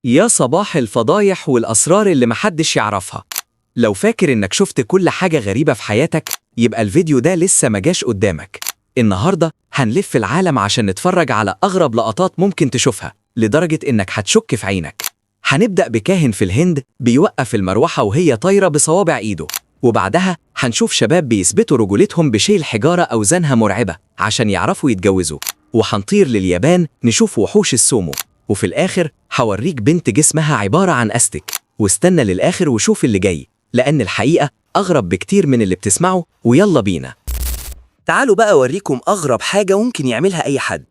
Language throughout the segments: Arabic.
يا صباح الفضايح والأسرار اللي محدش يعرفها. لو فاكر إنك شفت كل حاجة غريبة في حياتك يبقى الفيديو ده لسه مجاش قدامك. النهاردة هنلف العالم عشان نتفرج على أغرب لقطات ممكن تشوفها لدرجة إنك هتشك في عينك. هنبدأ بكاهن في الهند بيوقف المروحة وهي طايرة بصوابع إيده، وبعدها هنشوف شباب بيثبتوا رجولتهم بشيل حجارة أوزانها مرعبة عشان يعرفوا يتجوزوا، وهنطير لليابان نشوف وحوش السومو، وفي الآخر هوريك بنت جسمها عبارة عن أستك. واستنى للآخر وشوف اللي جاي، لأن الحقيقة أغرب بكتير من اللي بتسمعه. ويلا بينا. تعالوا بقى أوريكم أغرب حاجة ممكن يعملها أي حد.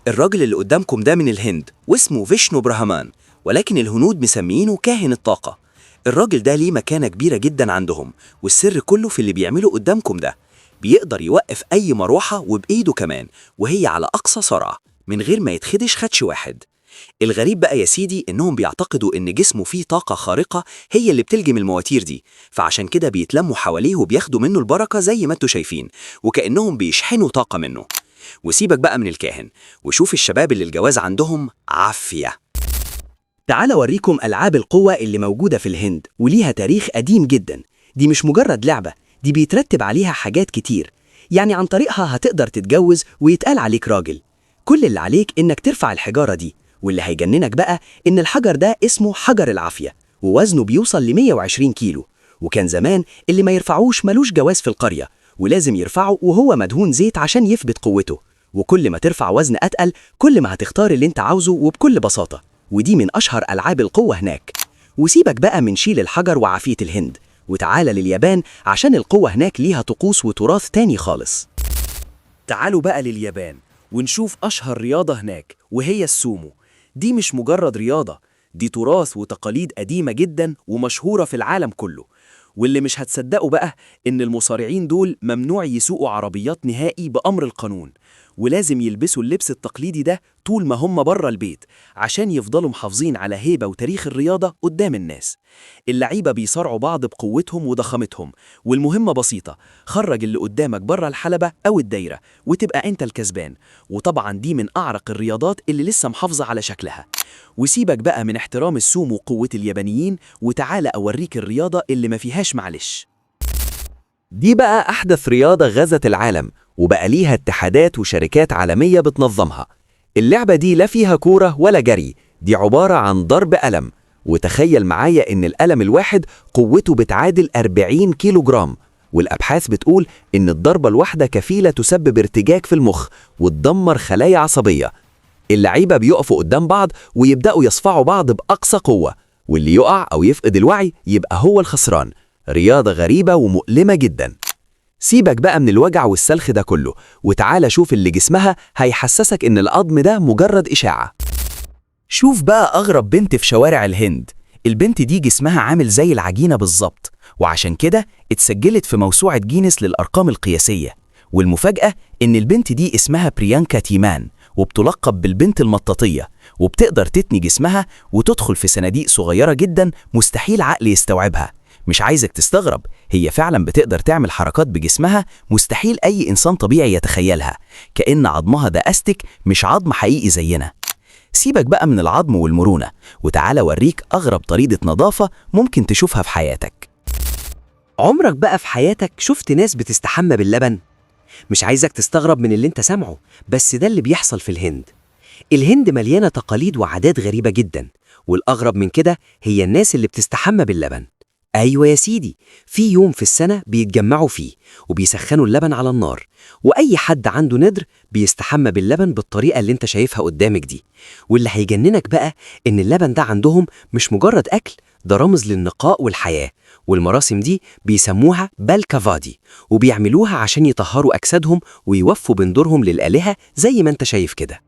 الراجل اللي قدامكم ده من الهند واسمه فيشنو براهمان، ولكن الهنود مسميينه كاهن الطاقة. الراجل ده ليه مكانة كبيرة جدا عندهم، والسر كله في اللي بيعمله قدامكم ده. بيقدر يوقف أي مروحة وبإيده كمان، وهي على أقصى سرعة من غير ما يتخدش خدش واحد. الغريب بقى يا سيدي إنهم بيعتقدوا إن جسمه فيه طاقة خارقة هي اللي بتلجم المواتير دي، فعشان كده بيتلموا حواليه وبياخدوا منه البركة زي ما انتوا شايفين، وكأنهم بيشحنوا طاقة منه. وسيبك بقى من الكاهن وشوف الشباب اللي الجواز عندهم عافية. تعال أوريكم ألعاب القوة اللي موجودة في الهند وليها تاريخ قديم جدا. دي مش مجرد لعبة، دي بيترتب عليها حاجات كتير. يعني عن طريقها هتقدر تتجوز ويتقال عليك راجل. كل اللي عليك إنك ترفع الحجارة دي، واللي هيجننك بقى إن الحجر ده اسمه حجر العافية، ووزنه بيوصل ل 120 كيلو. وكان زمان اللي ما يرفعوش ملوش جواز في القرية، ولازم يرفعه وهو مدهون زيت عشان يثبت قوته. وكل ما ترفع وزن أتقل كل ما هتختار اللي انت عاوزه وبكل بساطة. ودي من أشهر ألعاب القوة هناك. وسيبك بقى من شيل الحجر وعافية الهند، وتعالى لليابان عشان القوة هناك ليها طقوس وتراث تاني خالص. تعالوا بقى لليابان ونشوف أشهر رياضة هناك، وهي السومو. دي مش مجرد رياضة، دي تراث وتقاليد قديمة جدا ومشهورة في العالم كله. واللي مش هتصدقوا بقى إن المصارعين دول ممنوع يسوقوا عربيات نهائي بأمر القانون، ولازم يلبسوا اللبس التقليدي ده طول ما هم بره البيت عشان يفضلوا محافظين على هيبة وتاريخ الرياضة قدام الناس. اللعيبة بيصارعوا بعض بقوتهم وضخامتهم، والمهمة بسيطة: خرج اللي قدامك بره الحلبة أو الدايرة وتبقى أنت الكسبان. وطبعا دي من أعرق الرياضات اللي لسه محافظة على شكلها. وسيبك بقى من احترام السومو وقوة اليابانيين، وتعالى أوريك الرياضة اللي ما فيهاش معلش. دي بقى أحدث رياضة غزت العالم، وبقى ليها اتحادات وشركات عالمية بتنظمها. اللعبة دي لا فيها كورة ولا جري، دي عبارة عن ضرب قلم. وتخيل معايا إن القلم الواحد قوته بتعادل 40 كيلو جرام، والأبحاث بتقول إن الضربة الواحدة كفيلة تسبب ارتجاج في المخ وتدمر خلايا عصبية. اللعيبة بيقفوا قدام بعض ويبدأوا يصفعوا بعض بأقصى قوة، واللي يقع أو يفقد الوعي يبقى هو الخسران. رياضة غريبة ومؤلمة جدا. سيبك بقى من الوجع والسلخ ده كله، وتعالى شوف اللي جسمها هيحسسك إن العظم ده مجرد إشاعة. شوف بقى أغرب بنت في شوارع الهند. البنت دي جسمها عامل زي العجينة بالظبط، وعشان كده اتسجلت في موسوعة جينيس للأرقام القياسية. والمفاجأة إن البنت دي اسمها بريانكا تيمان، وبتلقب بالبنت المطاطية، وبتقدر تتني جسمها وتدخل في صناديق صغيرة جدا مستحيل عقل يستوعبها. مش عايزك تستغرب، هي فعلا بتقدر تعمل حركات بجسمها مستحيل أي إنسان طبيعي يتخيلها، كأن عظمها ده أستك مش عظم حقيقي زينا. سيبك بقى من العظم والمرونة، وتعالى أوريك أغرب طريقة نظافة ممكن تشوفها في حياتك. عمرك بقى في حياتك شفت ناس بتستحمى باللبن؟ مش عايزك تستغرب من اللي انت سامعه، بس ده اللي بيحصل في الهند. الهند مليانة تقاليد وعادات غريبة جدا، والأغرب من كده هي الناس اللي بتستحمى باللبن. أيوة يا سيدي، في يوم في السنة بيتجمعوا فيه وبيسخنوا اللبن على النار، وأي حد عنده ندر بيستحمى باللبن بالطريقة اللي انت شايفها قدامك دي. واللي هيجننك بقى إن اللبن ده عندهم مش مجرد أكل، ده رمز للنقاء والحياة. والمراسم دي بيسموها بالكافادي، وبيعملوها عشان يطهروا أجسادهم ويوفوا بندورهم للآلهة زي ما انت شايف كده.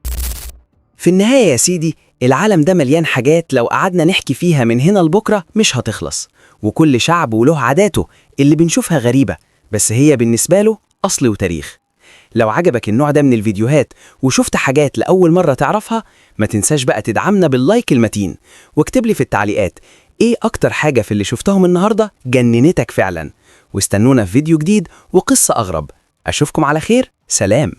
في النهاية يا سيدي، العالم ده مليان حاجات لو قعدنا نحكي فيها من هنا لبكرة مش هتخلص. وكل شعب وله عاداته اللي بنشوفها غريبة، بس هي بالنسبة له أصل وتاريخ. لو عجبك النوع ده من الفيديوهات وشفت حاجات لأول مرة تعرفها، ما تنساش بقى تدعمنا باللايك المتين، واكتب لي في التعليقات إيه أكتر حاجة في اللي شفتهم النهاردة جننتك فعلا. واستنونا في فيديو جديد وقصة أغرب. أشوفكم على خير، سلام.